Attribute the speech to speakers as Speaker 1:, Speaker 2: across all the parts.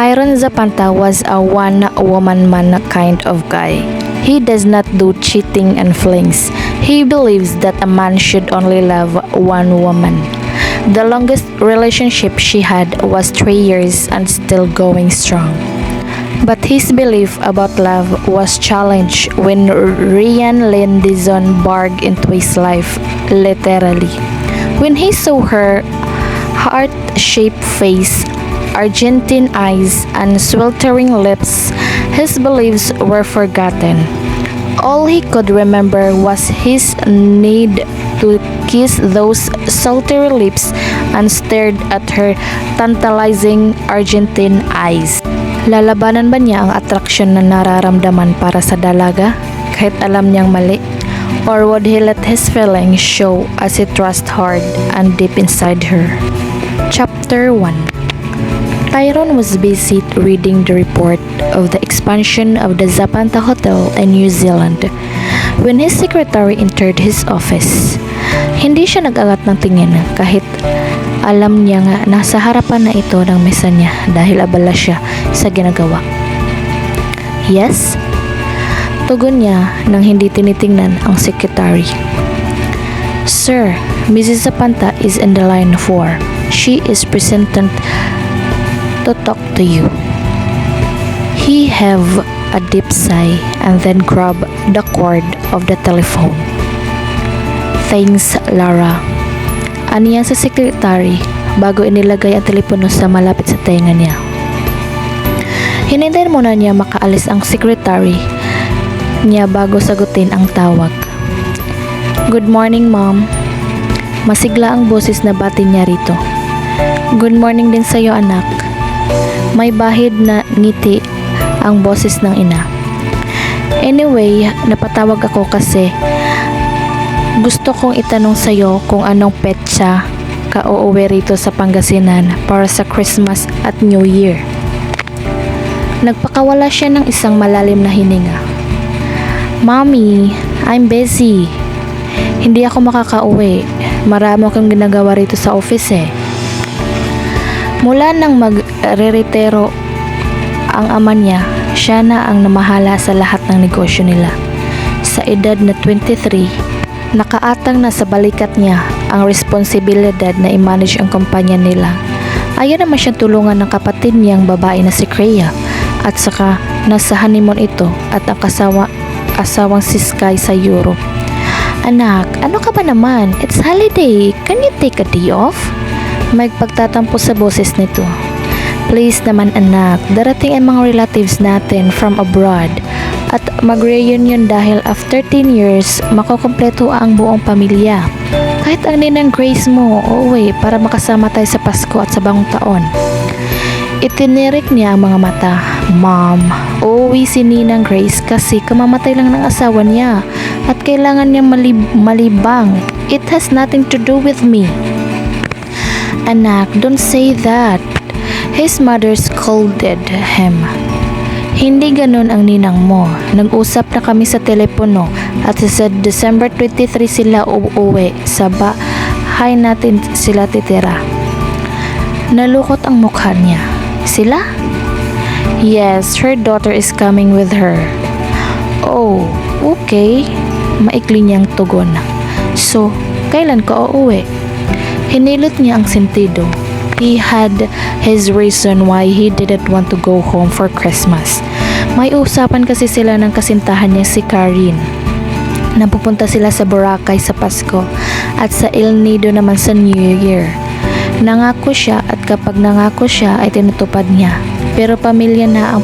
Speaker 1: Tyron Zapanta was a one-woman man kind of guy. He does not do cheating and flings. He believes that a man should only love one woman. The longest relationship she had was 3 years and still going strong. But his belief about love was challenged when Ryan Lindison barged into his life, literally. When he saw her heart-shaped face, Argentine eyes, and sweltering lips, his beliefs were forgotten. All he could remember was his need to kiss those sultry lips and stared at her tantalizing Argentine eyes. Lalabanan ba niya ang atraksyon na nararamdaman para sa dalaga kahit alam niyang mali? Or would he let his feelings show as he thrust hard and deep inside her? Chapter 1. Tyron was busy reading the report of the expansion of the Zapanta Hotel in New Zealand when his secretary entered his office. Hindi siya nag-angat ng tingin kahit alam niya nga nasa harapan na ito ng mesa niya dahil abala siya sa ginagawa. Yes? Tugon niya nang hindi tinitingnan ang secretary. Sir, Mrs. Zapanta is in the line 4. She is present to talk to you. He have a deep sigh and then grab the cord of the telephone. Thanks, Lara. Aniya sa sekretary bago inilagay ang telepono sa malapit sa tenga niya. Hinintayin muna niya makaalis ang sekretary niya bago sagutin ang tawag. Good morning, ma'am. Masigla ang boses na bati niya rito. Good morning din sa'yo, anak. May bahid na ngiti ang boses ng ina. Anyway, napatawag ako kasi gusto kong itanong sa'yo kung anong petsa ka uuwi rito sa Pangasinan para sa Christmas at New Year. Nagpakawala siya ng isang malalim na hininga. Mommy, I'm busy. Hindi ako makakauwi. Marami akong ginagawa rito sa office eh. Mula nang magre-retiro ang ama niya, siya na ang namahala sa lahat ng negosyo nila. Sa edad na 23, nakaatang na sa balikat niya ang responsibilidad na i-manage ang kumpanya nila. Ayaw naman siyang tulungan ng kapatid niyang babae na si Kreya at saka nasa honeymoon ito at ang asawang si Sky sa Europe. Anak, ano ka ba naman? It's holiday. Can you take a day off? May pagtatampo sa boses nito. Please naman anak, darating ang mga relatives natin from abroad at mag-reunion dahil after 10 years, makukumpleto ang buong pamilya. Kahit ang ninang Grace mo, uuwi para makasama tayo sa Pasko at sa bagong taon. Itinirik niya ang mga mata. Mom, uuwi si Ninang Grace kasi kamamatay lang ng asawa niya at kailangan niyang malibang. It has nothing to do with me. Anak, don't say that. His mother scolded him. Hindi ganun ang ninang mo. Nag-usap na kami sa telepono at sa December 23 sila uuwi. Sa bahay natin sila titira. Nalukot ang mukha niya. Sila? Yes, her daughter is coming with her. Oh, okay. Maikli niyang tugon. So, kailan ka uuwi? Hinilot niya ang sentido. He had his reason why he didn't want to go home for Christmas. May usapan kasi sila ng kasintahan niya si Karin. Napupunta sila sa Boracay sa Pasko at sa El Nido naman sa New Year. Nangako siya at kapag nangako siya ay tinutupad niya. Pero pamilya na ang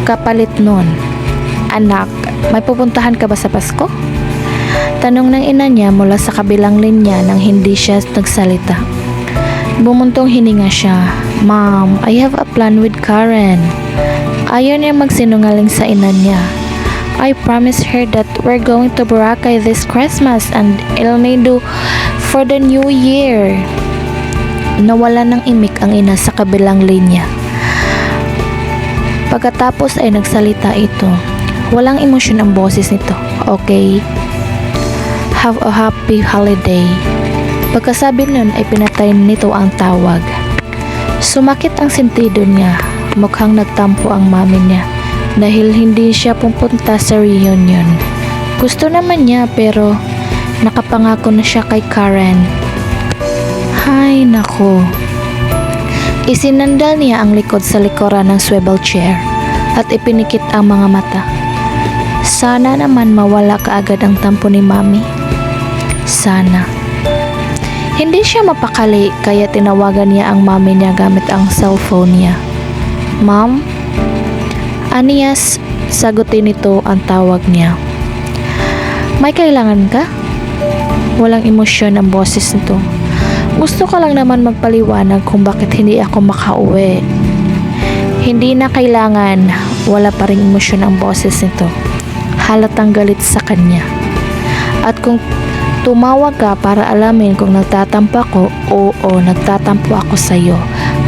Speaker 1: kapalit nun. Anak, may pupuntahan ka ba sa Pasko? Tanong ng ina niya mula sa kabilang linya nang hindi siya nagsalita. Bumuntong hininga siya. Mom, I have a plan with Karen. Ayaw niya magsinungaling sa ina niya. I promised her that we're going to Boracay this Christmas and El Nido for the New Year. Nawala ng imik ang ina sa kabilang linya. Pagkatapos ay nagsalita ito. Walang emosyon ang boses nito. Okay? Have a happy holiday. Pagkasabi nun ay pinatay nito ang tawag. Sumakit ang sentido niya. Mukhang nagtampo ang mami niya dahil hindi siya pupunta sa reunion. Gusto naman niya pero nakapangako na siya kay Karen. Hay nako. Isinandal niya ang likod sa likuran ng swivel chair at ipinikit ang mga mata. Sana naman mawala kaagad ang tampo ni mami. Sana. Hindi siya mapakali kaya tinawagan niya ang mami niya gamit ang cellphone niya. Mom? Aniyas, sagutin nito ang tawag niya. May kailangan ka? Walang emosyon ang boses nito. Gusto ko lang naman magpaliwanag kung bakit hindi ako makauwi. Hindi na kailangan. Wala pa ring emosyon ang boses nito. Halatang galit sa kanya. At kung tumawag ka para alamin kung nagtatampo ako, oo, nagtatampo ako sa'yo.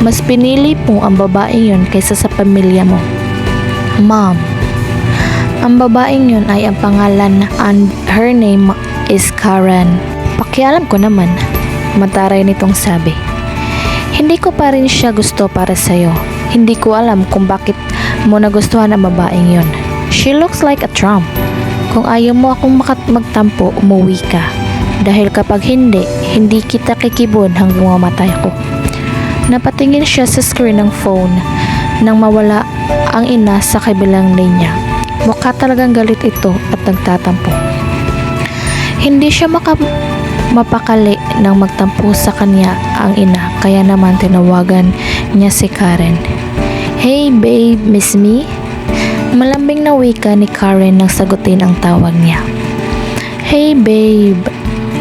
Speaker 1: Mas pinili mo ang babaeng yun kaysa sa pamilya mo. Mom, ang babaeng yun ay ang pangalan and her name is Karen. Pakialam ko naman, mataray nitong sabi. Hindi ko pa rin siya gusto para sa'yo. Hindi ko alam kung bakit mo nagustuhan ang babaeng yun. She looks like a trump. Kung ayaw mo akong magtampo, umuwi ka. Dahil kapag hindi kita kikibon hanggang mamatay ko. Napatingin siya sa screen ng phone nang mawala ang ina sa kabilang linya. Mukha talagang galit ito at nagtatampo. Hindi siya mapakali nang magtampo sa kanya ang ina, kaya naman tinawagan niya si Karen. Hey babe, miss me? Malambing na wika ni Karen nang sagutin ang tawag niya. Hey babe.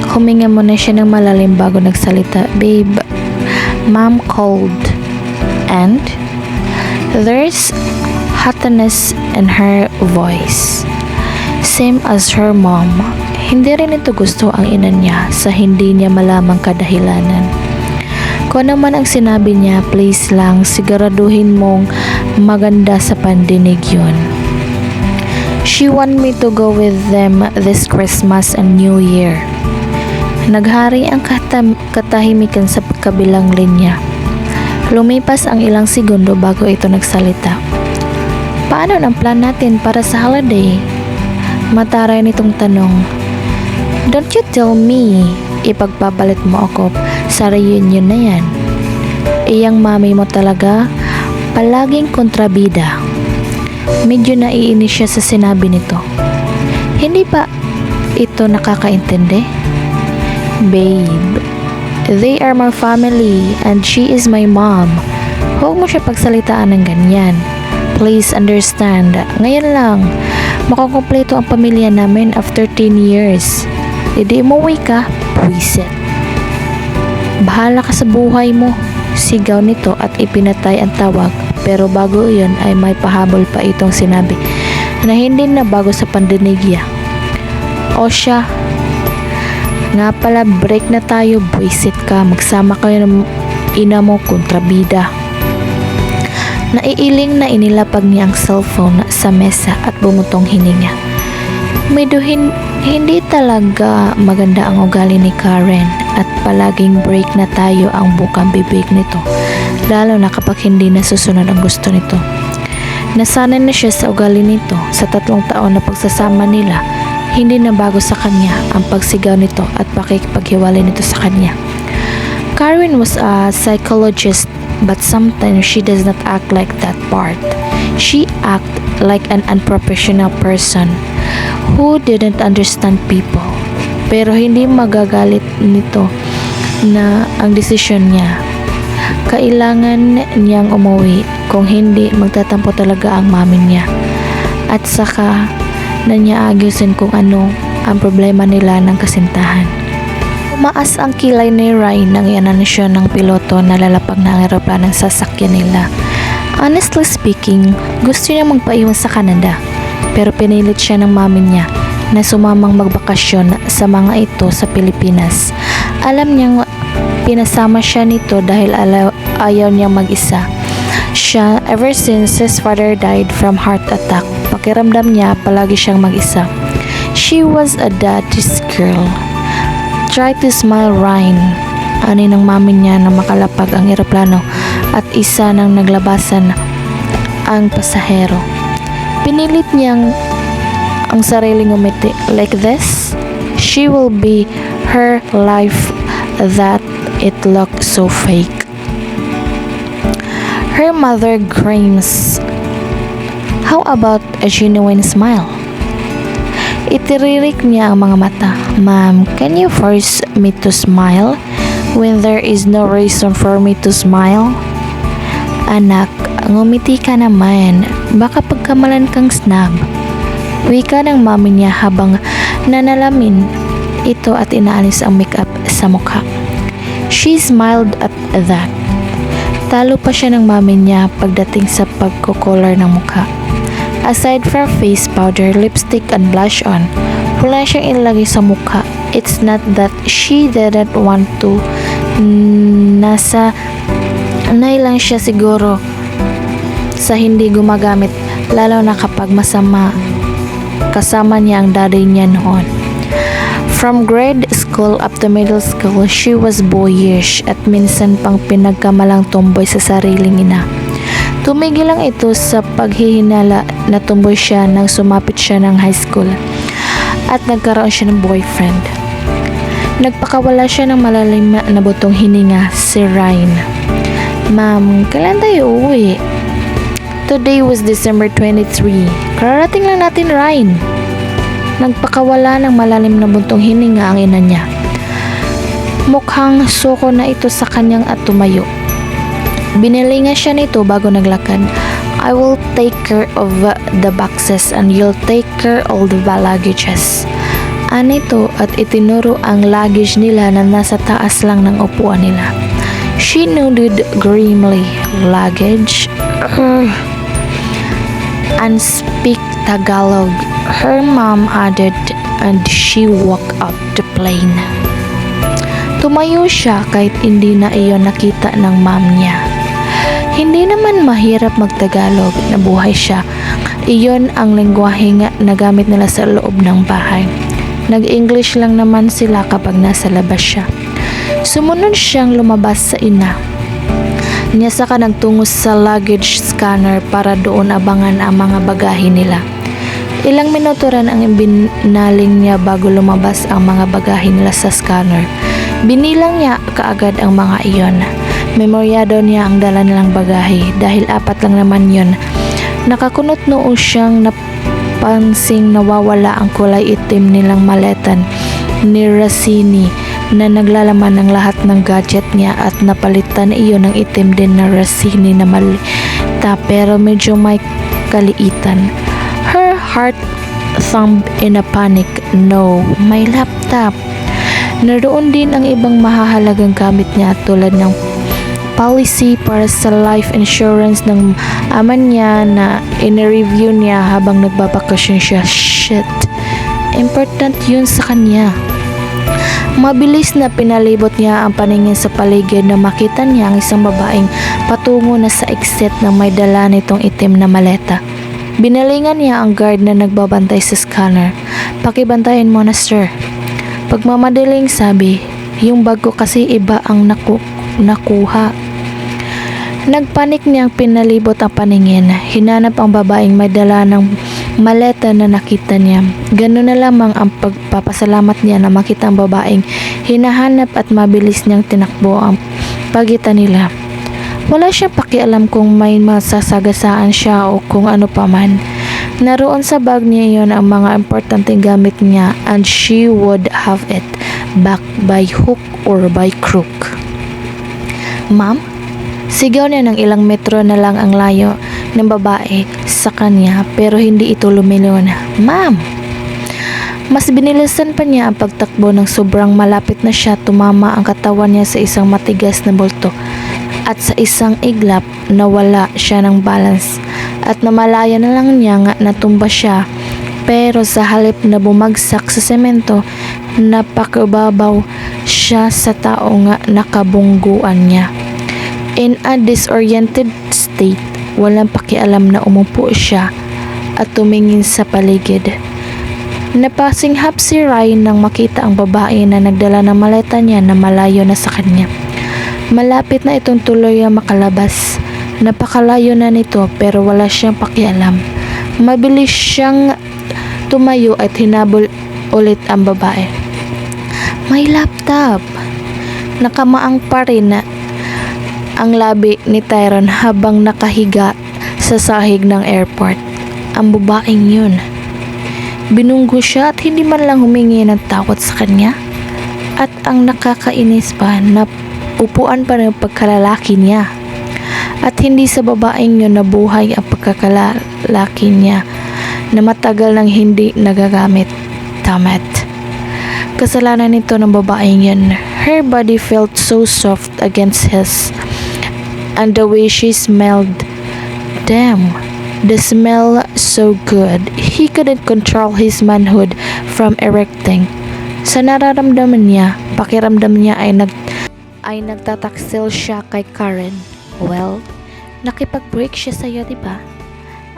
Speaker 1: Huminga muna siya ng malalim bago nagsalita. Babe, mom called. And there's hotness in her voice. Same as her mom. Hindi rin ito gusto ang ina niya sa hindi niya malamang kadahilanan. Kung naman ang sinabi niya, please lang siguraduhin mong maganda sa pandinig yun. She want me to go with them this Christmas and New Year. Naghari ang katahimikan sa kabilang linya. Lumipas ang ilang segundo bago ito nagsalita. Paano ang plan natin para sa holiday? Mataray nitong tanong. Don't you tell me, ipagpapalit mo ako sa reunion na yan. Iyang mami mo talaga, palaging kontrabida. Medyo naiinis siya sa sinabi nito. Hindi pa ito nakakaintindi? Babe, they are my family and she is my mom. Huwag mo siya pagsalitaan ng ganyan. Please understand, ngayon lang, makukumpleto ang pamilya namin after 10 years. Hindi umuwi ka, buwisit. Bahala ka sa buhay mo, sigaw nito at ipinatay ang tawag. Pero bago iyon ay may pahabol pa itong sinabi na hindi na bago sa pandinig. O siya, nga pala break na tayo, buwisit ka, magsama kayo ng ina mo, kontrabida. Naiiling na inilapag niya ang cellphone sa mesa at bumutong hininga. Medyo hindi talaga maganda ang ugali ni Karen at palaging break na tayo ang bukang bibig nito, lalo na kapag hindi nasusunod ang gusto nito. Nasanay na siya sa ugali nito sa 3 taon na pagsasama nila. Hindi na bago sa kanya ang pagsigaw nito at pakikipaghiwalay nito sa kanya. Karen was a psychologist, but sometimes she does not act like that part. She acts like an unprofessional person who didn't understand people. Pero hindi magagalit nito na ang desisyon niya. Kailangan niyang umuwi, kung hindi magtatampo talaga ang mami niya. At saka na niya agyusin kung ano ang problema nila ng kasintahan. Umaas ang kilay ni Ryan nang inansyon ng piloto na lalapag na ang eroplanong sasakyan nila. Honestly speaking, gusto niya magpaiwan sa Canada, pero pinilit siya ng mami niya na sumamang magbakasyon sa mga ito sa Pilipinas. Alam niyang pinasama siya nito dahil ayaw niyang mag-isa. Siya, ever since his father died from heart attack, pakiramdam niya palagi siyang mag-isa. She was a daddy's girl. Try to smile, Ryan. Ani ng mami niya na makalapag ang eroplano at isa ng naglabasan ang pasahero. Pinilit niyang ang sariling umiti. Like this, she will be her life that it looked so fake. Her mother grins. How about a genuine smile? Itiririk niya ang mga mata. Ma'am, can you force me to smile when there is no reason for me to smile? Anak, ngumiti ka naman. Baka pagkamalan kang snub. Wika ng mami niya habang nanalamin ito at inaalis ang makeup sa mukha. She smiled at that. Talo pa siya ng mami niya pagdating sa pagko-color ng mukha. Aside from face powder, lipstick, and blush on, wala siyang ilagay sa mukha. It's not that she didn't want to. Nasa anay lang siya siguro sa hindi gumagamit, lalo na kapag masama kasama niya ang daddy niya noon. From grade school up to middle school, she was boyish at minsan pang pinagkamalang tomboy sa sariling ina. Tumigil lang ito sa paghihinala na tumboy siya nang sumapit siya ng high school at nagkaroon siya ng boyfriend. Nagpakawala siya ng malalim na butong hininga, si Ryan. Ma'am, kailan tayo uuwi? Today was December 23. Kararating lang natin, Ryan. Nagpakawala ng malalim na buntong hininga ang ina niya. Mukhang suko na ito sa kanyang at tumayo. Binilingan siya nito bago naglakad. I will take care of the boxes and you'll take care all the luggages. Anito at itinuro ang luggage nila na nasa taas lang ng upuan nila. She nodded grimly. Luggage? And speak Tagalog, her mom added, and she walked up the plane. Tumayo siya kahit hindi na iyon nakita ng mom niya. Hindi naman mahirap magtagalog, nabuhay siya. Iyon ang lengguwahe nga na gamit nila sa loob ng bahay. Nag-English lang naman sila kapag nasa labas siya. Sumunod siyang lumabas sa ina niya saka nagtungo sa luggage scanner para doon abangan ang mga bagahe nila. Ilang minuto rin ang binaling niya bago lumabas ang mga bagahe nila sa scanner. Binilang niya kaagad ang mga iyon. Memoryado niya ang dala nilang bagahe dahil 4 lang naman yun. Nakakunot noo siyang napansing nawawala ang kulay itim nilang maletan ni Rossini na naglalaman ng lahat ng gadget niya at napalitan iyon ng itim din na Rossini na malita pero medyo may kaliitan. Her heart thumped in a panic. No, my laptop. Naroon din ang ibang mahahalagang gamit niya tulad ng policy para sa life insurance ng ama niya na in-review niya habang nagbabakasyon siya. Shit, important yun sa kanya. Mabilis na pinalibot niya ang paningin sa paligid na makita niya ang isang babaeng patungo na sa exit na may dala nitong itim na maleta. Binalingan niya ang guard na nagbabantay sa scanner. Pakibantayin mo na, sir. Pagmamadaling sabi, yung bag ko kasi iba ang nakuha. Nagpanik niyang pinalibot ang paningin. Hinanap ang babaeng may dala ng maleta na nakita niya. Ganun na lamang ang pagpapasalamat niya na makita ang babaeng hinahanap at mabilis niyang tinakbo ang pagitan nila. Wala siyang pakialam kung may masasagasaan siya o kung ano paman. Naroon sa bag niya iyon ang mga importanteng gamit niya and she would have it back by hook or by crook. Ma'am? Sigaw niya ng ilang metro na lang ang layo ng babae sa kanya pero hindi ito lumilon. Ma'am! Mas binilisan pa niya ang pagtakbo ng sobrang malapit na siya. Tumama ang katawan niya sa isang matigas na bulto at sa isang iglap nawala siya ng balance at namalaya na lang niya nga natumba siya pero sa halip na bumagsak sa semento napakababaw siya sa tao nga nakabungguan niya. In a disoriented state, walang pakialam na umupo siya at tumingin sa paligid. Napasinghap si Ryan nang makita ang babae na nagdala ng maleta niya na malayo na sa kanya. Malapit na itong tuluyang makalabas. Napakalayo na nito pero wala siyang pakialam. Mabilis siyang tumayo at hinabol ulit ang babae. May laptop! Nakamaang pa rin ang labi ni Tyrone habang nakahiga sa sahig ng airport. Ang babaeng yun. Binunggo siya at hindi man lang humingi ng takot sa kanya. At ang nakakainis pa na upuan pa ng pagkalalaki niya. At hindi sa babaeng yun nabuhay ang pagkakalaki niya na matagal nang hindi nagagamit. Tamat. Kasalanan nito ng babaeng yun. Her body felt so soft against his. And the way she smelled. Damn. The smell so good. He couldn't control his manhood from erecting. Sa nararamdaman niya, pakiramdam niya ay nagtataksil siya kay Karen. Well, nakipag-break siya sa'yo, diba?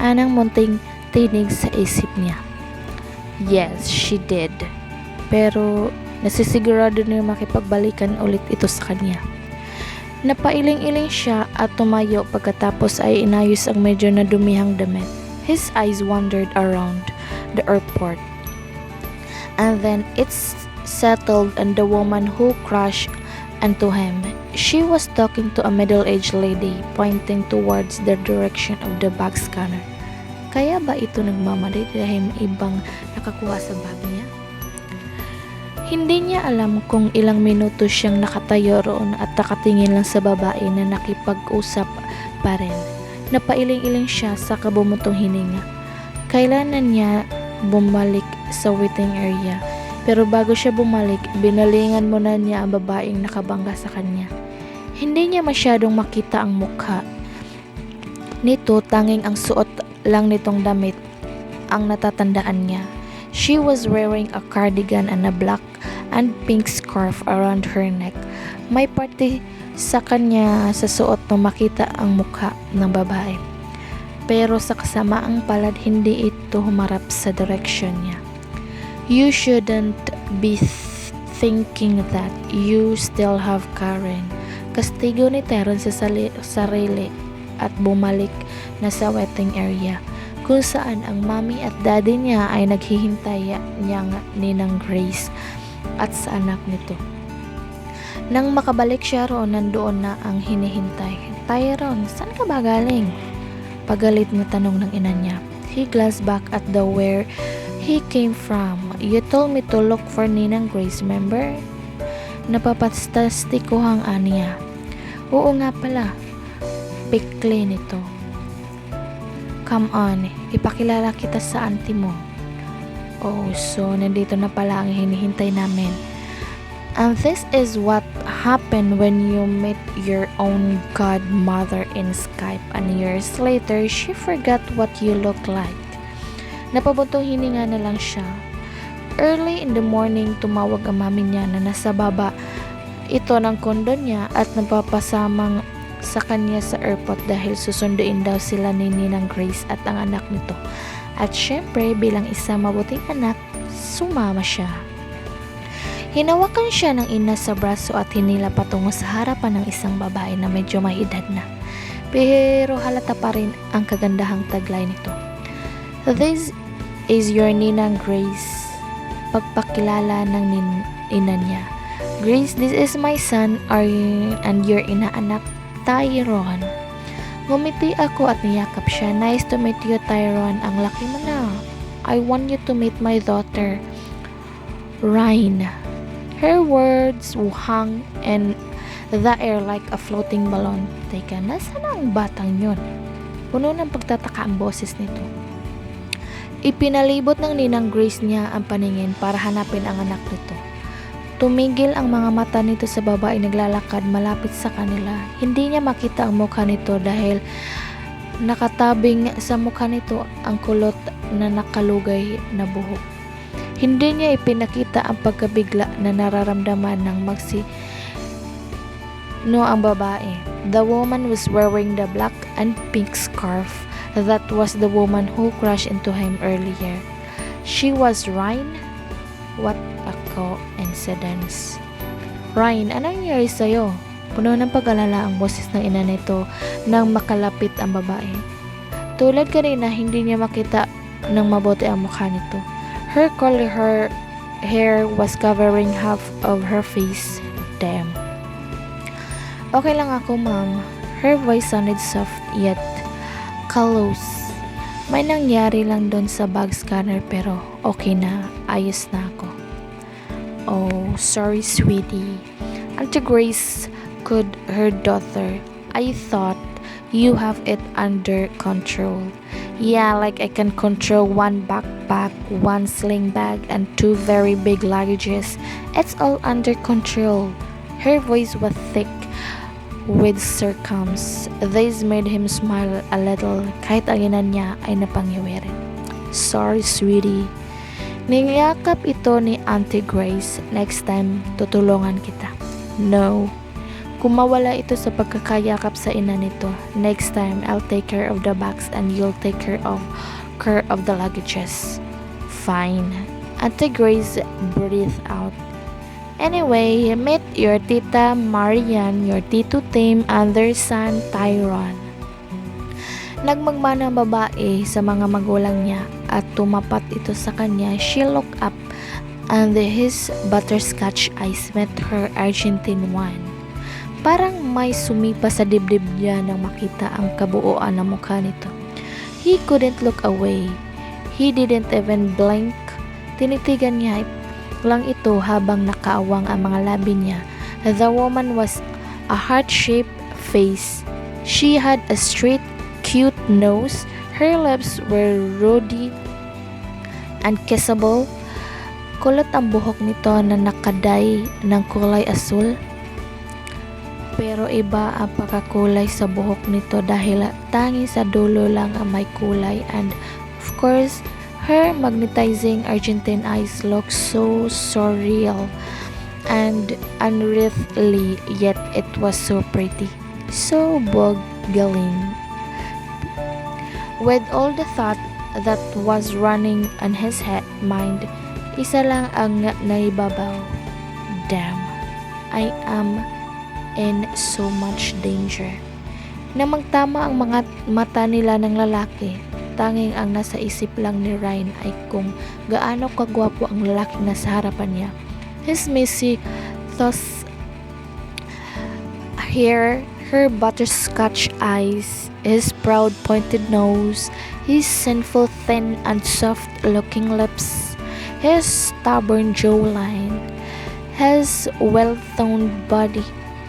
Speaker 1: Anang munting tinig sa isip niya. Yes, she did. Pero nasisigurado niya makipagbalikan ulit ito sa kanya. Napailing-iling siya at tumayo pagkatapos ay inayos ang medyo nadumihang damit. His eyes wandered around the airport. And then it's settled on the woman who crashed into him. She was talking to a middle-aged lady pointing towards the direction of the bag scanner. Kaya ba ito nagmamali dahil ibang nakakuha sa bag niya? Hindi niya alam kung ilang minuto siyang nakatayo roon at nakatingin lang sa babae na nakipag-usap pa rin. Napailing-iling siya sa kabumutong hininga. Kailangan niya bumalik sa waiting area. Pero bago siya bumalik, binalingan muna niya ang babaeng nakabangga sa kanya. Hindi niya masyadong makita ang mukha nito, tanging ang suot lang nitong damit ang natatandaan niya. She was wearing a cardigan and a black and pink scarf around her neck. May parte sa kanya sa suot nung makita ang mukha ng babae. Pero sa kasamaang palad, hindi ito humarap sa direction niya. You shouldn't be thinking that you still have Karen. Kastigo ni Tyrone sa sarili at bumalik na sa waiting area kung saan ang mommy at daddy niya ay naghihintay niyang ninang Grace at sa anak nito. Nang makabalik siya roon, nandoon na ang hinihintay. Tyrone, saan ka ba galing? Pagalit na tanong ng ina niya. He glanced back at the where he came from. You told me to look for Ninang Grace, remember? Napapastastikuhang aniya. Oo nga pala. Pikli nito. Come on, ipakilala kita sa auntie mo. Oh, so nandito na pala ang hinihintay namin. And this is what happened when you meet your own godmother in Skype and years later, she forgot what you look like. Napabuntong hininga na lang siya. Early in the morning, tumawag ang mami niya na nasa baba ito ng kondo niya at napapasamang sa kanya sa airport dahil susunduin daw sila ni Ninang Grace at ang anak nito. At syempre, bilang isang mabuting anak, sumama siya. Hinawakan siya ng ina sa braso at hinila patungo sa harapan ng isang babae na medyo may edad na. Pero halata pa rin ang kagandahang taglay nito. This is your Ninang Grace. Pagpakilala ng ina niya. Grace, this is my son and your inaanak, Tyrone. Ngumiti ako at niyakap siya. Nice to meet you, Tyrone. Ang laki mo na. I want you to meet my daughter, Ryan. Her words hung in the air like a floating balloon. Teka, nasaan ang batang yun? Puno ng pagtataka ang boses nito. Ipinalibot ng Ninang Grace niya ang paningin para hanapin ang anak nito. Tumigil ang mga mata nito sa babae naglalakad malapit sa kanila. Hindi niya makita ang mukha nito dahil nakatabing sa mukha nito ang kulot na nakalugay na buhok. Hindi niya ipinakita ang pagkabigla na nararamdaman ng ang babae. The woman was wearing the black and pink scarf. That was the woman who crashed into him earlier. She was Ryan. What a coincidence. Ryan, anong nangyari sa'yo? Puno ng pag-alala ang boses ng ina nito nang makalapit ang babae. Tulad kanina, hindi niya makita ng mabuti ang mukha nito. Her curly hair was covering half of her face. Damn. Okay lang ako, ma'am. Her voice sounded soft yet callous. May nangyari lang doon sa bag scanner pero okay na. Ayos na ako. Oh, sorry sweetie. Auntie Grace could her daughter. I thought you have it under control. Yeah, like I can control one backpack, one sling bag, and 2 very big luggages. It's all under control. Her voice was thick with sarcasm. This made him smile a little kahit ang ina niya ay napangiwirin. Sorry, sweetie. Niyakap ito ni Auntie Grace. Next time, tutulungan kita. No. Kung mawala ito sa pagkakayakap sa ina nito, next time I'll take care of the bags and you'll take care of the luggages. Fine. Auntie Grace breathed out. Anyway, meet your Tita Marian, your Tito Tim, and their son Tyron. Nagmagmana ang babae sa mga magulang niya at tumapat ito sa kanya. She looked up and his butterscotch eyes met her Argentine one. Parang may sumipa sa dibdib niya nang makita ang kabuuan ng mukha nito. He couldn't look away. He didn't even blink. Tinitigan niya lang ito habang nakaawang ang mga labi niya. The woman was a heart-shaped face. She had a straight, cute nose. Her lips were ruddy and kissable. Kulot ang buhok nito na nakaday ng kulay asul. Pero iba ang pagkakulay sa buhok nito dahil tanging sa dulo lang ang may kulay, and of course, her magnetizing Argentine eyes look so surreal and unearthly, yet it was so pretty, so boggling. With all the thought that was running on his mind, isa lang ang naibabaw. Damn, I am in so much danger. Na magtama ang mga mata nila ng lalaki, tanging ang nasa isip lang ni Ryan ay kung gaano kagwapo ang lalaki na sa harapan niya. His messy, toss hair, her butterscotch eyes, his proud pointed nose, his sinful thin and soft looking lips, his stubborn jawline, his well-toned body.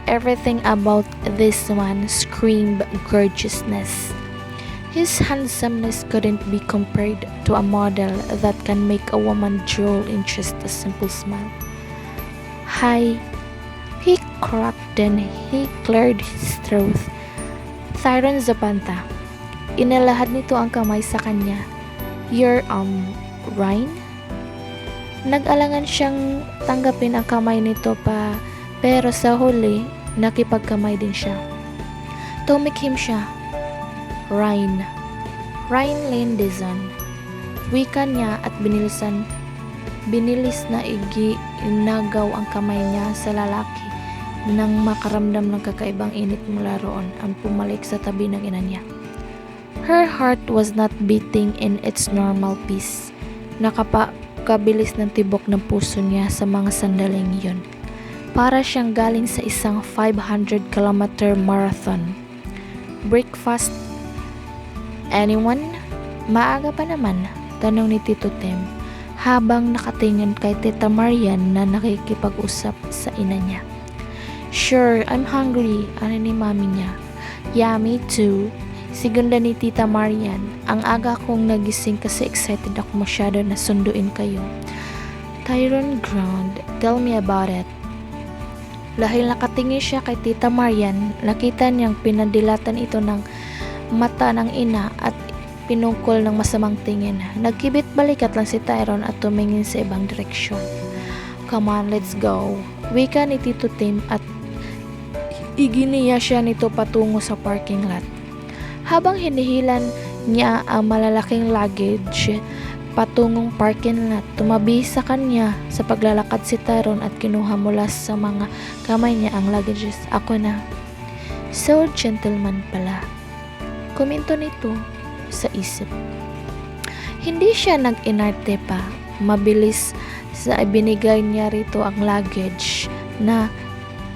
Speaker 1: Everything about this man screamed gorgeousness. His handsomeness couldn't be compared to a model that can make a woman drool in just a simple smile. Hi, he cracked, then he cleared his throat. Tyron Zapanta. Inalahad nito ang kamay sa kanya. You're, Ryan? Nag-alangan siyang tanggapin ang kamay nito pa, pero sa huli, nakipagkamay din siya. Tumikhim siya. Ryan Lindison. Wika niya at binilis na inagaw ang kamay niya sa lalaki nang makaramdam ng kakaibang init mula roon ang pumalik sa tabi ng ina niya. Her heart was not beating in its normal pace. Nakapakabilis ng tibok ng puso niya sa mga sandaling iyon. Para siyang galing sa isang 500-kilometer marathon. Breakfast? Anyone? Maaga pa naman, tanong ni Tito Tim habang nakatingin kay Tita Marian na nakikipag-usap sa ina niya. Sure, I'm hungry, ano ni mami niya. Yeah, me too. Sigunda ni Tita Marian, ang aga kong nagising kasi excited ako masyado na sunduin kayo. Tyron groaned, tell me about it. Dahil nakatingin siya kay Tita Marian, nakita niyang pinadilatan ito ng mata ng ina at pinungkol ng masamang tingin. Nagkibit balikat lang si Tyron at tumingin sa ibang direksyon. Come on, let's go. Wika ni Tito Tim at iginiya siya nito patungo sa parking lot. Habang hinihilan niya ang malalaking luggage, patungong parking lot. Tumabi sa kanya sa paglalakad si Tyrone at kinuha mula sa mga kamay niya ang luggages. Ako na. So gentleman pala. Komento nito sa isip. Hindi siya nag-inarte pa. Mabilis sa ibinigay niya rito ang luggage na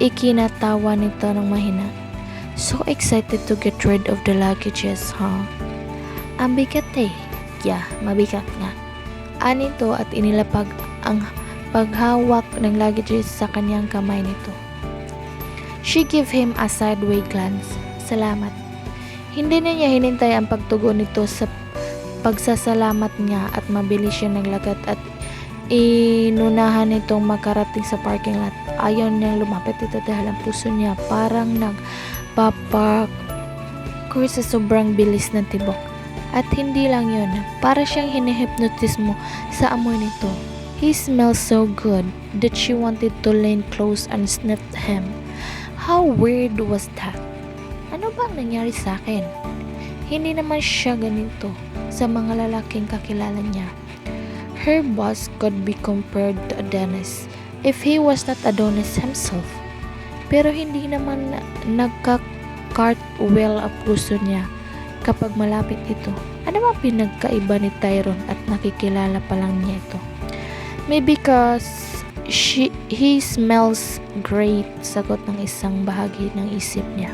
Speaker 1: ikinatawa nito ng mahina. So excited to get rid of the luggages, huh? Ang bigat eh. Yeah, mabigat nga. Anito at inilapag ang paghawak ng luggages sa kanyang kamay nito. She gave him a sideway glance. Salamat. Hindi na niya hinintay ang pagtugon nito sa pagsasalamat niya at mabilis siya naglakad at inunahan nitong makarating sa parking lot. Ayaw niyang lumapit ito dahil ang puso niya parang nagpaparkour sa sobrang bilis ng tibok. At hindi lang yun, para siyang hinihipnotismo sa amoy nito. He smells so good that she wanted to lean close and sniff him. How weird was that? Ano bang nangyari sa akin? Hindi naman siya ganito sa mga lalaking kakilala niya. Her boss could be compared to Adonis if he was not Adonis himself. Pero hindi naman nagka-cartwheel ang puso niya kapag malapit ito. Ano ba pinagkaiba ni Tyrone at nakikilala pa lang niya ito? Maybe because he smells great, sagot ng isang bahagi ng isip niya.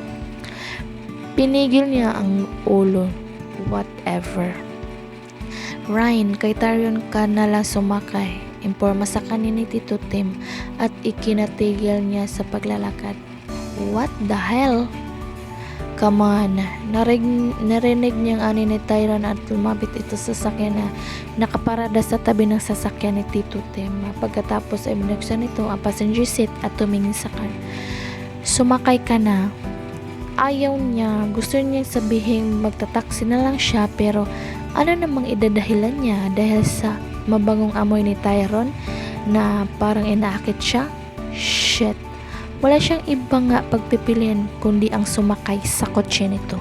Speaker 1: Pinigil niya ang ulo. Whatever. Ryan, kay Tyrone ka nalang sumakay. Imporma sa kanya ni Tito Tim at ikinatigil niya sa paglalakad. What the hell? Come on. Narinig niyang ani ni Tyrone at lumapit ito sa sasakyan na nakaparada sa tabi ng sasakyan ni Tito Tim. Pagkatapos ay binuksan nito ang passenger seat at tumingin sa kanya. Sumakay ka na. Ayaw niya. Gusto niyang sabihin magtataksi na lang siya pero ano namang idadahilan niya dahil sa mabangong amoy ni Tyrone na parang inaakit siya? Shit. Wala siyang ibang pagpipilian kundi ang sumakay sa kotse nito.